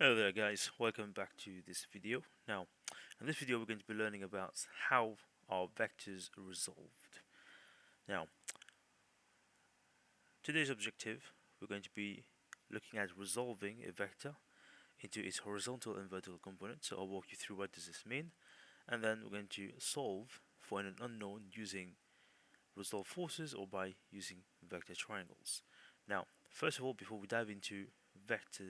Hello there guys, welcome back to this video. Now, in this video we're going to be learning about how our vectors are resolved. Now, today's objective, we're going to be looking at resolving a vector into its horizontal and vertical components. So I'll walk you through what does this mean, and then we're going to solve for an unknown using resolve forces or by using vector triangles. Now, first of all, before we dive into vector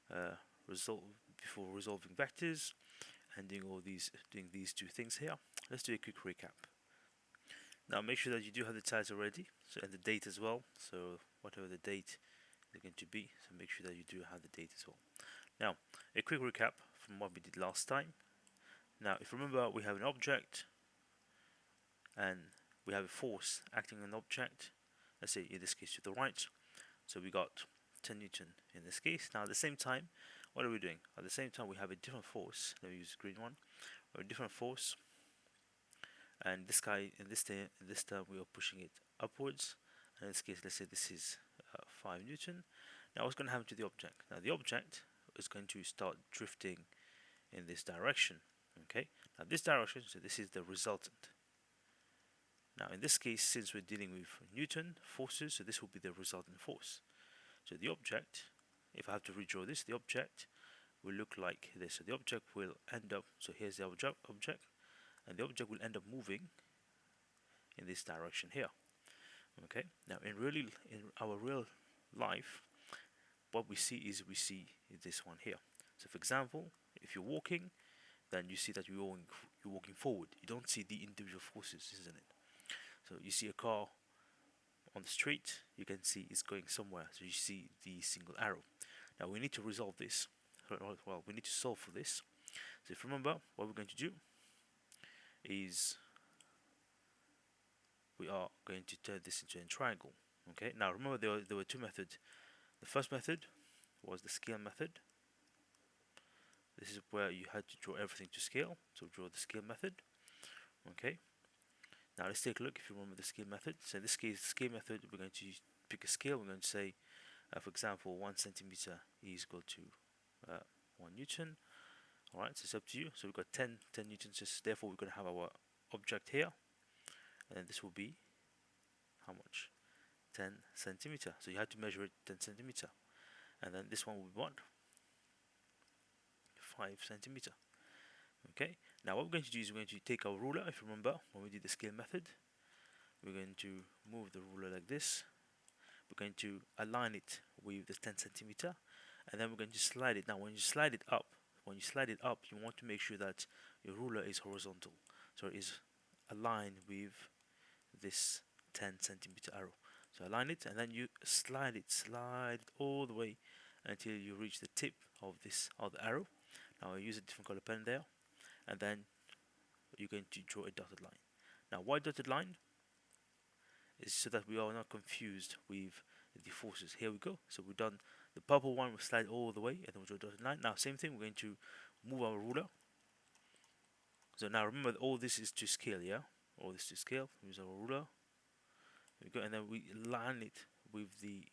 uh, resolve, before resolving vectors, and doing these two things here, let's do a quick recap. Now make sure that you do have the title ready, so and the date as well, so whatever the date is going to be, so make sure that you do have the date as well. Now, a quick recap from what we did last time. Now, if you remember, we have an object and we have a force acting on an object, let's say in this case to the right, so we got 10 Newton in this case. Now at the same time, what are we doing? At the same time we have a different force, let me use the green one, or a different force, and this guy in this term we are pushing it upwards, and in this case let's say this is 5 Newton. Now what's going to happen to the object? Now the object is going to start drifting in this direction. Okay, now this direction, so this is the resultant. Now in this case, since we're dealing with Newton forces, so this will be the resultant force. So the object, if I have to redraw this, the object will look like this. So the object will end up, so here's the object, and the object will end up moving in this direction here. Okay, now in our real life, what we see is this one here. So for example, if you're walking, then you see that you're walking forward. You don't see the individual forces, isn't it? So you see a car on the street, you can see it's going somewhere, so you see the single arrow. Now we need to resolve this. Well, we need to solve for this. So if you remember, what we're going to do is we are going to turn this into a triangle. Okay, now remember there were two methods. The first method was the scale method. This is where you had to draw everything to scale, so draw the scale method. Okay, now let's take a look if you remember the scale method. So in this case, scale method, we're going to pick a scale. We're going to say, for example, 1 centimeter is equal to 1 Newton. Alright, so it's up to you. So we've got 10 Newtons, so therefore we're going to have our object here. And then this will be how much? 10 centimeter. So you have to measure it 10 centimeter. And then this one will be what? 5 centimeter. Okay, now what we're going to do is we're going to take our ruler. If you remember when we did the scale method, we're going to move the ruler like this. We're going to align it with the 10 centimeter, and then we're going to slide it. Now when you slide it up, you want to make sure that your ruler is horizontal, so it is aligned with this 10 centimeter arrow. So align it, and then you slide it all the way until you reach the tip of this the arrow. Now I use a different color pen there, and then you're going to draw a dotted line. Now why dotted line? Is so that we are not confused with the forces. Here we go. So we've done the purple one, we slide all the way, and then we draw a dotted line. Now same thing, we're going to move our ruler. So now remember that all this is to scale, yeah? All this to scale. Use our ruler. There we go, and then we line it with the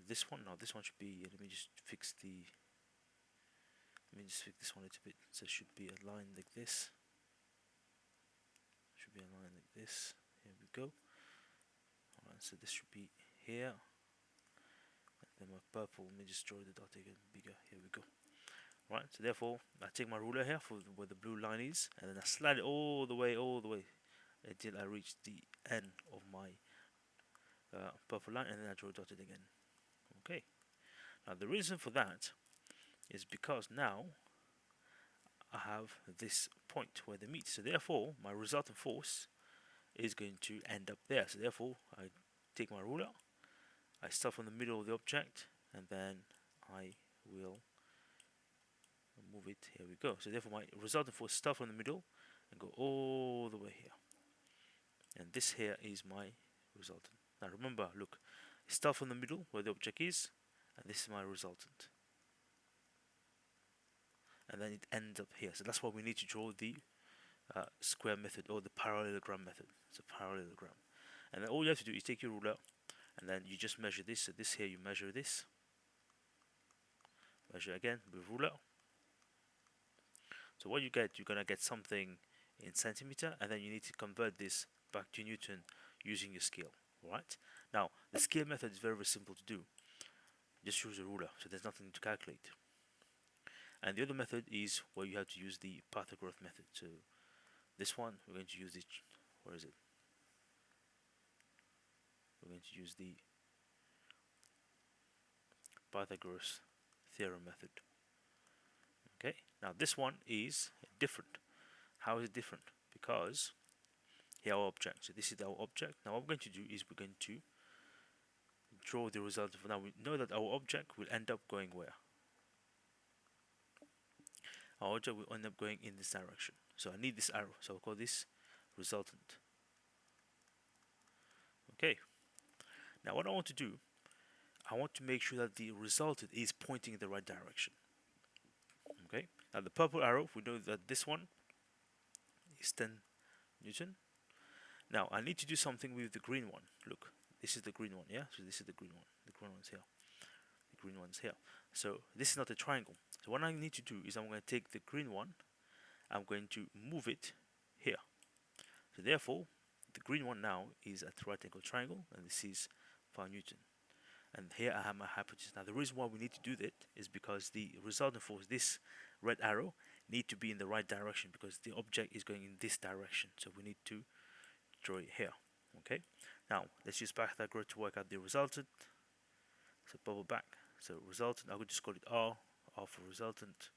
this one. Now this one should be. Let me just fix this one a little bit. So it should be aligned like this. Should be aligned like this. Here we go. Alright, so this should be here. And then my purple. Let me just draw the dot again bigger. Here we go. Right, so therefore I take my ruler here for where the blue line is, and then I slide it all the way until I reach the end of my purple line, and then I draw a dotted again. Okay, now the reason for that is because now I have this point where they meet, so therefore my resultant force is going to end up there. So therefore I take my ruler, I start from the middle of the object, and then I will move it. Here we go. So therefore my resultant force start from the middle and go all the way here, and this here is my resultant. Now remember, look, start from the middle where the object is, and this is my resultant, and then it ends up here. So that's why we need to draw the square method or the parallelogram method. It's a parallelogram, and then all you have to do is take your ruler and then you just measure this. So this here, you measure this, measure again with ruler. So what you get, you're gonna get something in centimeter, and then you need to convert this back to Newton using your scale. Right? Now the scale method is very, very simple to do. Just use a ruler, so there's nothing to calculate. And the other method is where you have to use the Pythagoras method. So this one, we're going to use it. Where is it? We're going to use the Pythagoras theorem method. Okay, now this one is different. How is it different? Because here our object. So this is our object. Now what we're going to do is we're going to draw the result. Now we know that our object will end up going where? Our object will end up going in this direction. So I need this arrow. So I'll call this resultant. Okay. Now what I want to do, I want to make sure that the resultant is pointing in the right direction. Okay. Now the purple arrow, we know that this one is 10 Newton. Now I need to do something with the green one. Look, this is the green one, yeah? So this is the green one. The green one's here. The green one's here. So this is not a triangle. So what I need to do is I'm going to take the green one, I'm going to move it here. So therefore, the green one now is at right angle triangle, and this is 5 Newton. And here I have my hypotenuse. Now the reason why we need to do that is because the resultant force, this red arrow, need to be in the right direction because the object is going in this direction. So we need to draw it here. Okay. Now let's use Pythagoras to work out the resultant. So bubble back. So resultant, I would just call it R. R for resultant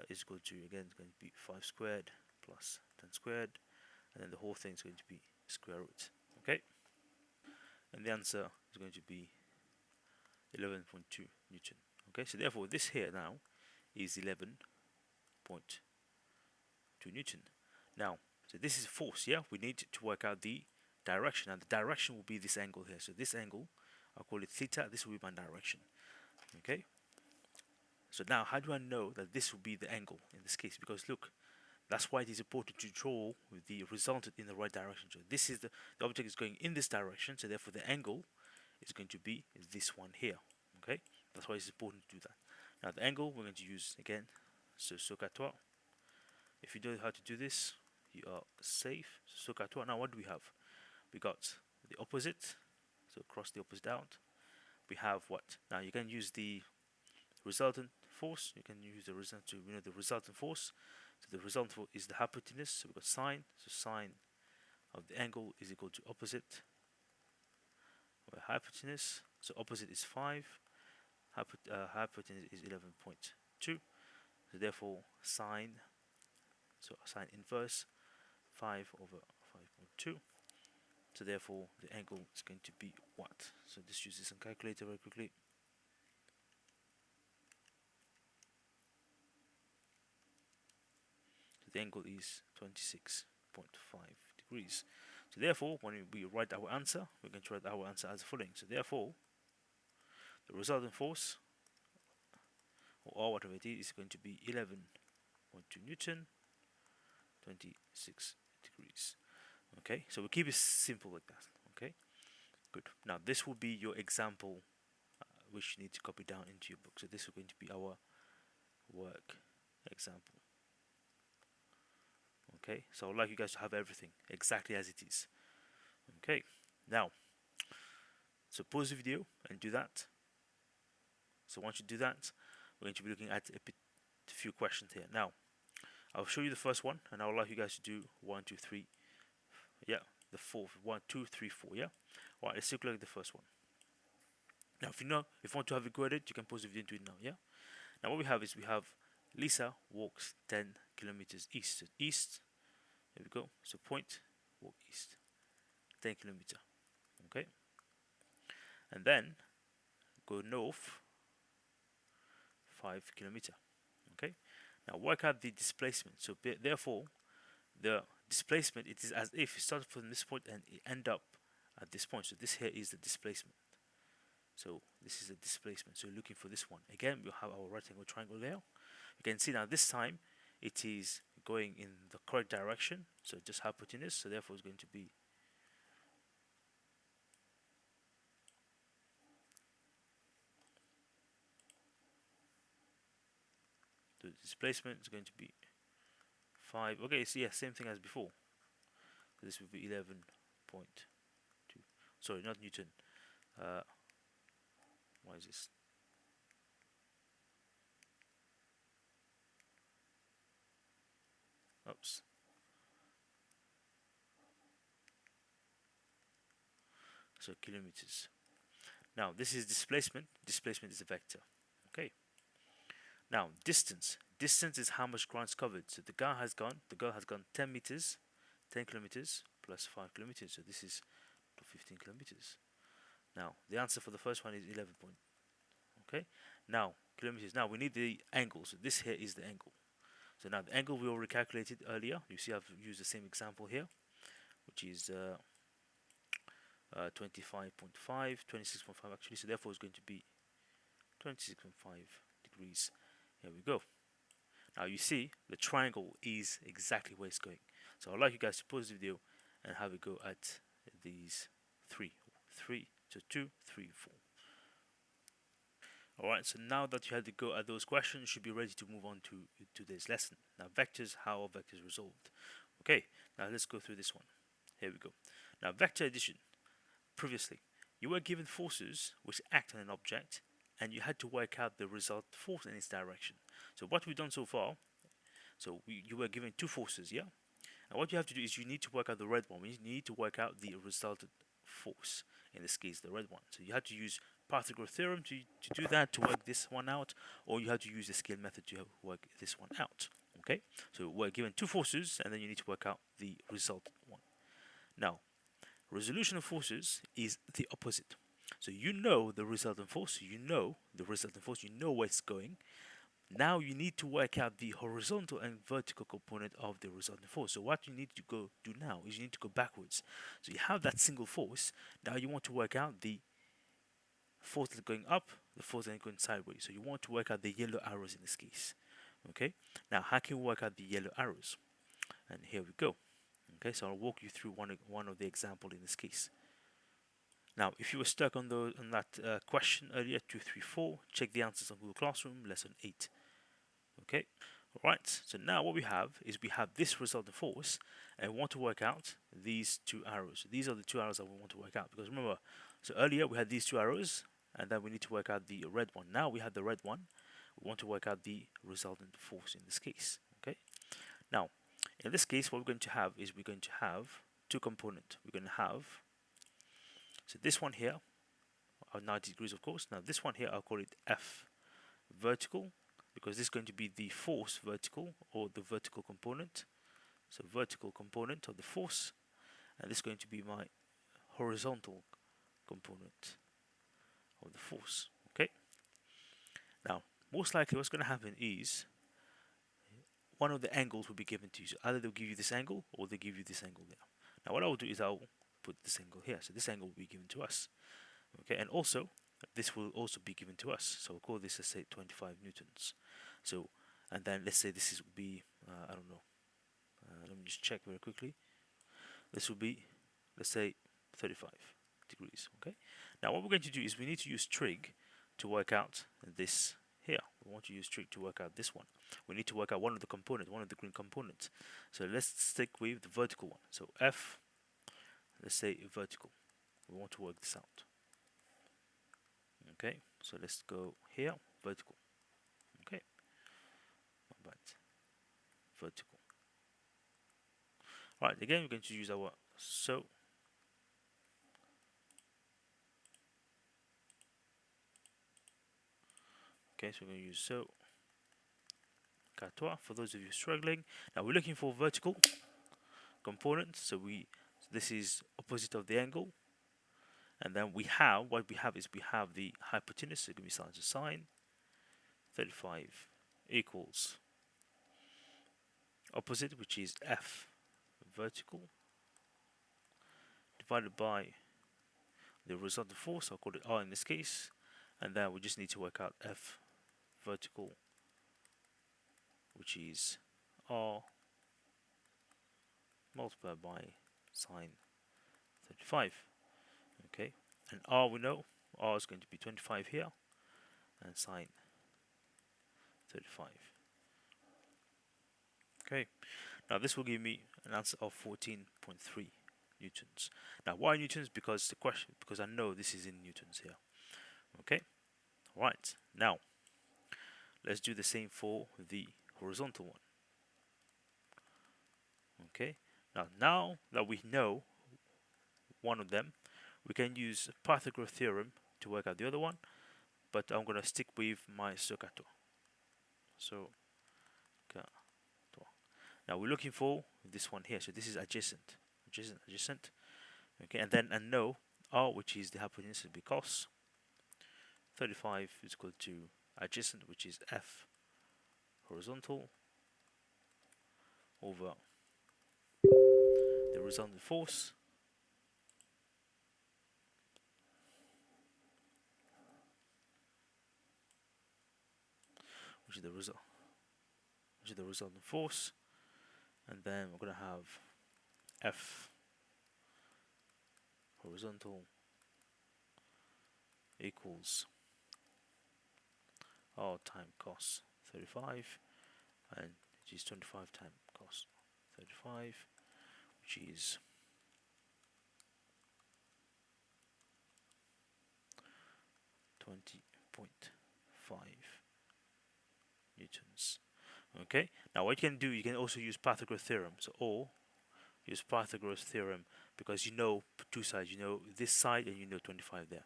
is equal to, again, it's going to be 5 squared plus 10 squared, and then the whole thing is going to be square root. Okay. And the answer is going to be 11.2 Newton. Okay, so therefore this here now is 11.2 Newton. Now, so this is force, yeah? We need to work out the direction, and the direction will be this angle here. So this angle, I'll call it theta, this will be my direction. Okay? So now, how do I know that this will be the angle in this case? Because look, that's why it is important to draw with the resultant in the right direction. So this is the object is going in this direction, so therefore the angle is going to be this one here. Okay, that's why it's important to do that. Now the angle we're going to use again, so soc à toi. If you know how to do this, you are safe. So soc à toi. Now what do we have? We got the opposite, so cross the opposite out. We have what? Now you can use the resultant force. You can use the resultant to the resultant force. So the resultant force is the hypotenuse. So we've got sine. So sine of the angle is equal to opposite of hypotenuse. So opposite is 5. Hypotenuse is 11.2. So therefore sine, so sine inverse 5 over 5.2. So therefore the angle is going to be what? So just use this on calculator very quickly. So the angle is 26.5 degrees. So therefore, when we write our answer, we're going to write our answer as following. So therefore, the resultant force, or whatever it is going to be 11.2 Newton, 26 degrees. Okay, so we'll keep it simple like that. Okay, good. Now this will be your example, which you need to copy down into your book. So this is going to be our work example. Okay, so I'd like you guys to have everything exactly as it is. Okay, now, so pause the video and do that. So once you do that, we're going to be looking at a few questions here. Now, I'll show you the first one, and I would like you guys to do 1, 2, 3. Yeah, the fourth. 1, 2, 3, 4. Yeah. All right. Let's take a look at the first one. Now, if you want to have it graded, you can pause the video and do it now. Yeah. Now, what we have is Lisa walks 10 kilometers east. So east. There we go. So point, walk east, 10 kilometer. Okay. And then go north 5 kilometer. Okay. Now work out the displacement. So therefore, the displacement, it is as if you start from this point and it end up at this point. So this here is the displacement. So this is the displacement. So looking for this one. Again, we'll have our right angle triangle there. You can see now this time it is going in the correct direction. So just hypotenuse. So therefore it's going to be displacement is going to be 5. Okay, so yeah, same thing as before. So this would be 11.2. Sorry, not Newton. Why is this? Oops. So kilometers. Now this is displacement. Displacement is a vector. Okay. Now distance. Distance is how much ground's covered. So the girl has gone 10 meters, 10 kilometers plus 5 kilometers. So this is 15 kilometers. Now the answer for the first one is 11 point. Okay. Now kilometers. Now we need the angle. So this here is the angle. So now the angle we already calculated earlier. You see I've used the same example here, which is 25.5, 26.5 actually. So therefore it's going to be 26.5 degrees. Here we go. Now you see the triangle is exactly where it's going. So I'd like you guys to pause the video and have a go at these 3, 2, 3, 4. Alright, so now that you had to go at those questions, you should be ready to move on to today's lesson. Now vectors, how are vectors resolved? Okay, now let's go through this one. Here we go. Now vector addition. Previously, you were given forces which act on an object and you had to work out the result force in its direction. So what we've done so far, you were given 2 forces, yeah? And what you have to do is you need to work out the red one. You need to work out the resultant force, in this case the red one. So you have to use Pythagoras theorem to do that, to work this one out, or you have to use the scale method to work this one out. Okay, so we're given 2 forces and then you need to work out the resultant one. Now resolution of forces is the opposite. So you know the resultant force, you know where it's going. Now you need to work out the horizontal and vertical component of the resultant force. So what you need to go do now is you need to go backwards. So you have that single force. Now you want to work out the force that's going up, the force that's going sideways. So you want to work out the yellow arrows in this case. Okay. Now how can we work out the yellow arrows? And here we go. Okay, so I'll walk you through one of the example in this case. Now, if you were stuck on that question earlier, 2, 3, 4, check the answers on Google Classroom, lesson 8. Okay, alright, so now what we have is we have this resultant force, and we want to work out these 2 arrows. These are the 2 arrows that we want to work out, because remember, so earlier we had these 2 arrows, and then we need to work out the red one. Now we have the red one, we want to work out the resultant force in this case. Okay, now, in this case, what we're going to have is we're going to have 2 components. We're going to have, so this one here, 90 degrees of course. Now this one here, I'll call it F vertical, because this is going to be the force vertical, or the vertical component. So vertical component of the force, and this is going to be my horizontal component of the force. Okay. Now, most likely what's going to happen is one of the angles will be given to you. So either they'll give you this angle or they give you this angle there. Now what I will do is I'll put this angle here. So this angle will be given to us. Okay, and also this will also be given to us. So we'll call this, let's say, 25 newtons. So, and then let's say this will be, I don't know. Let me just check very quickly. This will be, let's say, 35 degrees. Okay. Now what we're going to do is we need to use trig to work out this here. We want to use trig to work out this one. We need to work out one of the components, one of the green components. So let's stick with the vertical one. So F, let's say vertical. We want to work this out. Okay, so let's go here, vertical. Okay, right, vertical. Right, again we're going to use our so. Okay, so we're going to use so. Catois for those of you struggling. Now we're looking for vertical component. So this is opposite of the angle. And then what we have is we have the hypotenuse, so it can be sine to sine. 35 equals opposite, which is F vertical, divided by the resultant force, I'll call it R in this case, and then we just need to work out F vertical, which is R multiplied by sine 35. Okay, and R we know, R is going to be 25 here, and sine 35. Okay, now this will give me an answer of 14.3 newtons. Now why newtons? Because the question, because I know this is in newtons here. Okay, right, now let's do the same for the horizontal one. Okay, now that we know one of them, we can use Pythagoras theorem to work out the other one, but I'm going to stick with my staccato. So now we're looking for this one here. So this is adjacent. Okay, and then I know R, which is the hypotenuse, will be cos 35 is equal to adjacent, which is F horizontal, over the resultant force, which is the resultant force, and then we're going to have F horizontal equals R times cos 35, and which is 25 times cos 35, which is 20.5 newtons. Okay, now what you can do, you can also use Pythagoras theorem. So, or use Pythagoras theorem, because you know two sides, you know this side and you know 25 there.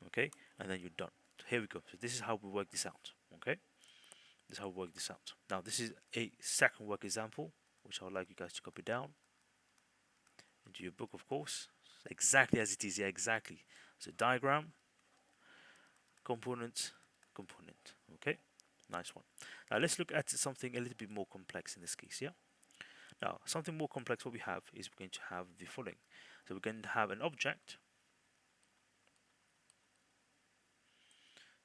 Okay, and then you're done. So here we go. So this is how we work this out. Okay, this is how we work this out. Now this is a second work example, which I would like you guys to copy down into your book, of course, exactly as it is here. Exactly. So diagram, component, component. Okay, nice one. Now let's look at something a little bit more complex in this case. Yeah. Now something more complex. What we have is we're going to have the following. So we're going to have an object.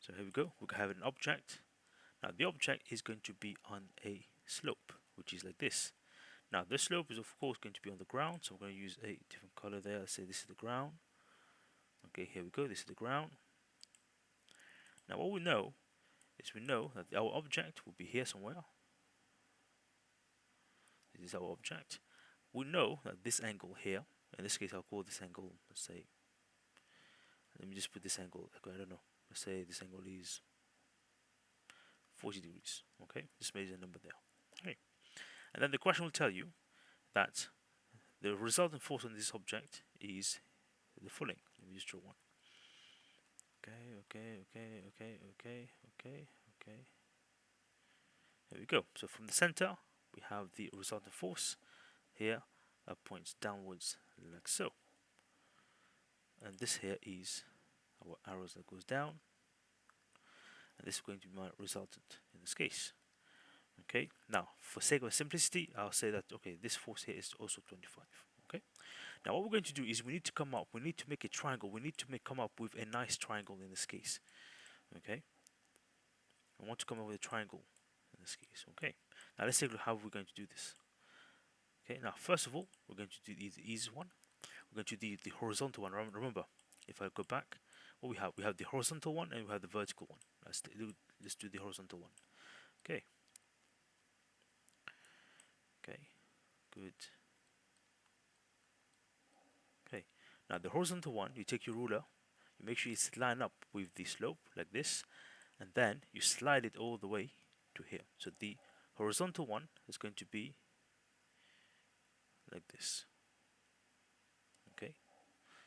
So here we go. We have an object. Now the object is going to be on a slope, which is like this. Now the slope is of course going to be on the ground, so I'm going to use a different color there. Let's say this is the ground. Okay, here we go. This is the ground. Now what we know is we know that our object will be here somewhere. This is our object. We know that this angle here, in this case I'll call this angle, let's say, let me just put this angle, I don't know, let's say this angle is 40 degrees. Okay, just measure a number there. Okay, and then the question will tell you that the resultant force on this object is the following. Let me just draw one. Okay. There we go. So from the center, we have the resultant force here that points downwards like so. And this here is our arrows that goes down. And this is going to be my resultant in this case. Okay, now for sake of simplicity, I'll say that, okay, this force here is also 25. Okay, now what we're going to do is we need to make a triangle. We need to come up with a nice triangle in this case. Okay, I want to come up with a triangle in this case. Okay, now let's see how we're going to do this. Okay, now first of all, we're going to do the easy one. We're going to do the horizontal one. Remember, if I go back, what we have the horizontal one and we have the vertical one. Let's do the horizontal one. Okay. Okay, good. Okay, now the horizontal one, you take your ruler, you make sure it's line up with the slope like this, and then you slide it all the way to here. So the horizontal one is going to be like this. Okay,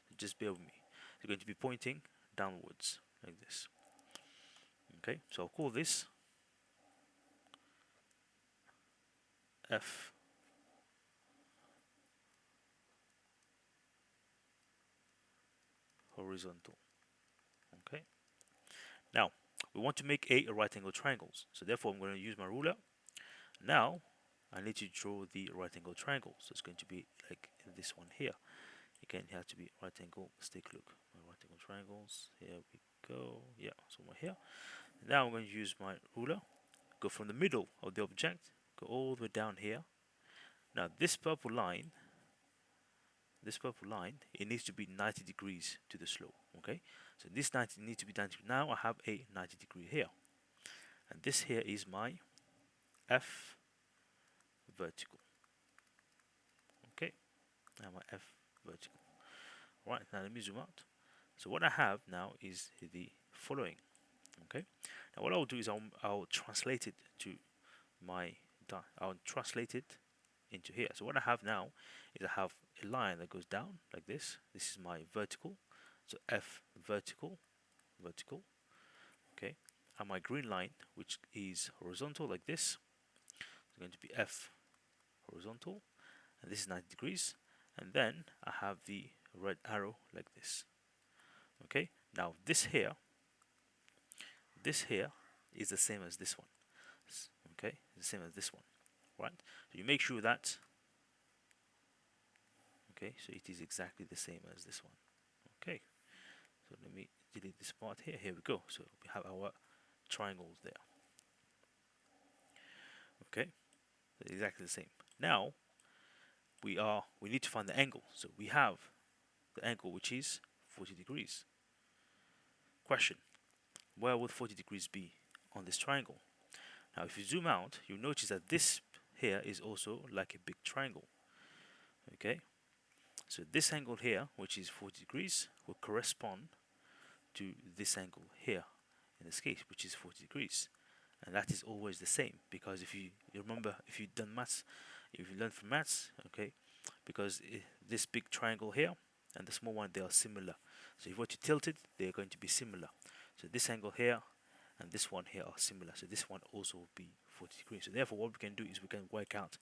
so just bear with me. It's going to be pointing downwards like this. Okay, so I'll call this F horizontal. Okay, now we want to make a right angle triangles, so therefore I'm going to use my ruler. Now I need to draw the right angle triangle, so it's going to be like this one here. Again, it has to be right angle. Let's take a look. My right angle triangles. Here we go. Yeah, somewhere here. Now I'm going to use my ruler. Go from the middle of the object. Go all the way down here. Now this purple line, it needs to be 90 degrees to the slope. Okay, so this 90 needs to be 90. Now I have a 90 degree here, and this here is my F vertical. Okay, now my F vertical. Right, now let me zoom out. So what I have now is the following. Okay, now what I'll do is I'll translate it to I'll translate it into here. So what I have now is I have a line that goes down like this. This is my vertical. So F vertical, vertical. Okay, and my green line, which is horizontal like this, is going to be F horizontal, and this is 90 degrees. And then I have the red arrow like this. Okay, now this here is the same as this one. Okay, it's the same as this one, right? So you make sure that, okay, so it is exactly the same as this one. Okay, so let me delete this part here. Here we go. So we have our triangles there. Okay, so exactly the same. Now we need to find the angle. So we have the angle, which is 40 degrees. Question: where would 40 degrees be on this triangle? Now if you zoom out, you'll notice that this here is also like a big triangle. Okay, so this angle here, which is 40 degrees, will correspond to this angle here in this case, which is 40 degrees. And that is always the same, because if you remember, if you've done maths, if you learned from maths, okay, because this big triangle here and the small one, they are similar. So if you were to tilt it, they are going to be similar. So this angle here and this one here are similar. So this one also will be 40 degrees. So therefore, what we can do is we can work out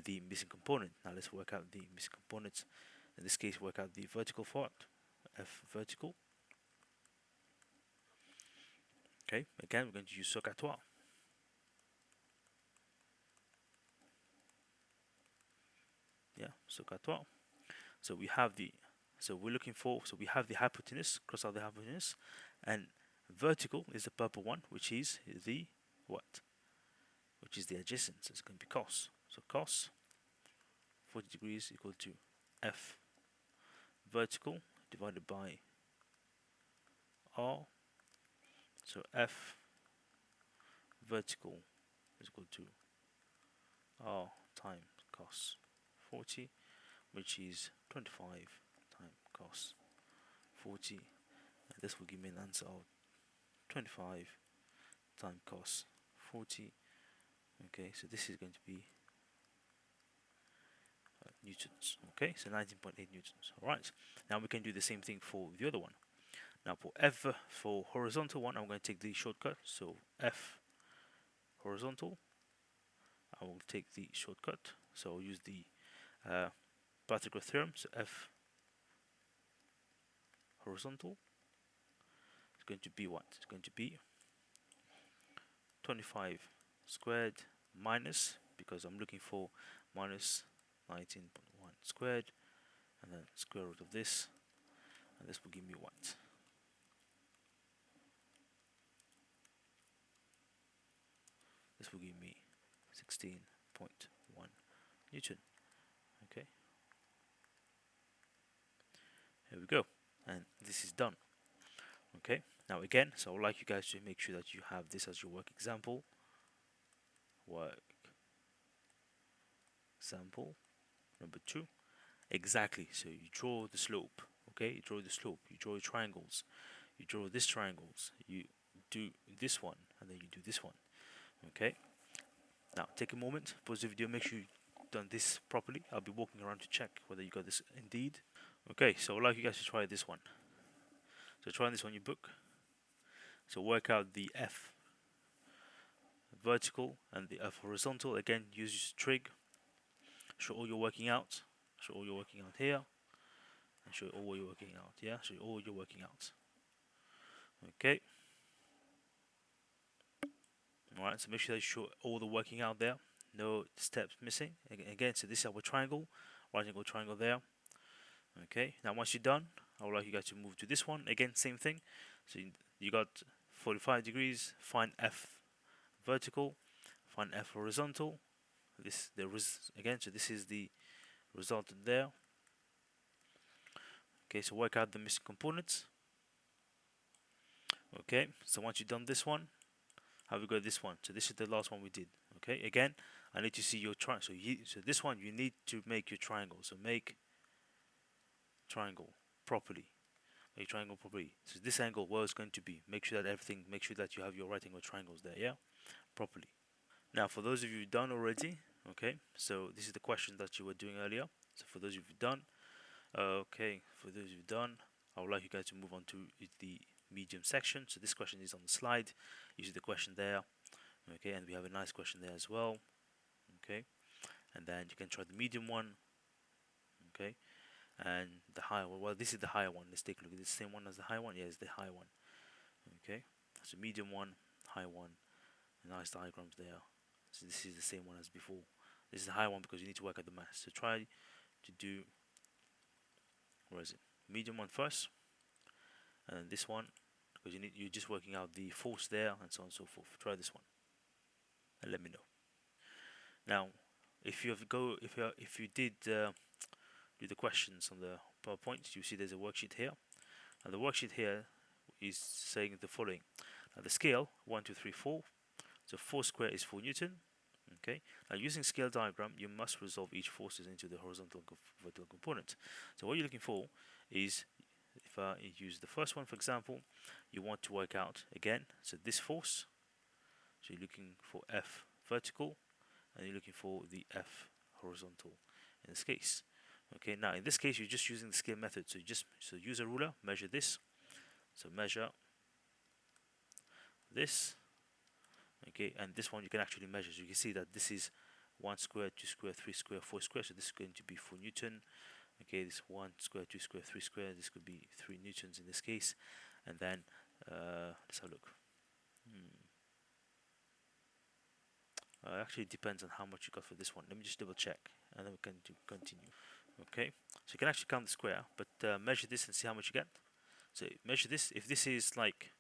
the missing component. Now let's work out the missing components. In this case, work out the vertical part, F vertical. Okay, again, we're going to use Socatoire. Yeah, Socatoire. So we have we're looking for, so we have the hypotenuse, cross out the hypotenuse, and vertical is the purple one, which is the what? Which is the adjacent, so it's going to be cos. So cos 40 degrees equal to F vertical divided by R. So F vertical is equal to R times cos 40, which is 25 times cos 40, and this will give me an answer of 25 times cos 40. Okay, so this is going to be newtons. Okay, so 19.8 newtons. Alright, now we can do the same thing for the other one. Now for horizontal one, I'm going to take the shortcut. So F horizontal, I will take the shortcut. So I'll use the Pythagoras theorem. So F horizontal is going to be what? It's going to be 25 squared minus, because I'm looking for minus 19.1 squared, and then square root of this, and this will give me what? This will give me 16.1 Newton. Okay, here we go, and this is done. Okay, now again, so I would like you guys to make sure that you have this as your work example. Work example number 2. Exactly, so you draw the slope. Okay, you draw the slope, you draw your triangles, you draw these triangles, you do this one, and then you do this one. Okay, now take a moment, pause the video, make sure you've done this properly. I'll be walking around to check whether you got this indeed. Okay, so I'd like you guys to try this one. So try this on your book. So work out the F vertical and the F horizontal. Again, use your trig. Show all you're working out. Show all you're working out here. And show all you're working out. Yeah, show all you're working out. Okay. Alright, so make sure that you show all the working out there. No steps missing. Again, so this is our triangle. Right angle triangle there. Okay, now once you're done, I would like you guys to move to this one. Again, same thing. So you got 45 degrees. Find F vertical. Find F horizontal. Again, so this is the resultant there. Okay, so work out the missing components. Okay, so once you've done this one, how we got this one? So this is the last one we did. Okay, again, I need to see your triangle. So this one you need to make your triangle. So make triangle properly. Make triangle properly. So this angle, where it's going to be. Make sure that make sure that you have your right angle triangles there, yeah, properly. Now, for those of you who've done already, okay. So this is the question that you were doing earlier. So for those of you who've done, okay, for those who've done, I would like you guys to move on to the medium section. So this question is on the slide. You see the question there, okay, and we have a nice question there as well, okay. And then you can try the medium one, okay, and the higher one. Well, this is the higher one. Let's take a look at the same one as the high one. Yeah, it's the high one, okay. So medium one, high one, nice diagrams there. So this is the same one as before. This is the high one because you need to work out the mass. So try to do, where is it? Medium one first, and then this one, because you're just working out the force there and so on and so forth. Try this one and let me know. Now, if you did do the questions on the PowerPoint, you see there's a worksheet here, and the worksheet here is saying the following. Now the scale 1, 2, 3, 4. So 4 square is 4 Newton. Okay. Now using scale diagram, you must resolve each forces into the horizontal and vertical component. So what you're looking for is, if you use the first one for example, you want to work out again. So this force. So you're looking for F vertical, and you're looking for the F horizontal in this case. Okay. Now in this case, you're just using the scale method. So use a ruler, measure this. So measure this. Okay, and this one you can actually measure. So you can see that this is 1 square, 2 square, 3 square, 4 square. So this is going to be 4 Newton. Okay, this 1 square, 2 square, 3 square. This could be 3 Newtons in this case. And then let's have a look. Actually, it depends on how much you got for this one. Let me just double check, and then we can continue. Okay, so you can actually count the square, but measure this and see how much you get. So measure this. If this is like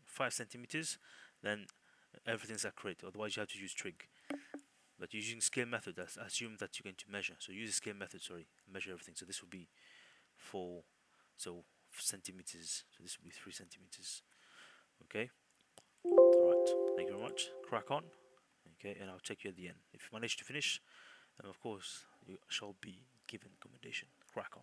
5 centimeters, then everything's accurate. Otherwise, you have to use trig. But using scale method, assume that you're going to measure. So use the scale method. Sorry, measure everything. So this will be 4, so centimeters. So this will be 3 centimeters. Okay. All right. Thank you very much. Crack on. Okay, and I'll check you at the end. If you manage to finish, then of course you shall be given commendation. Crack on.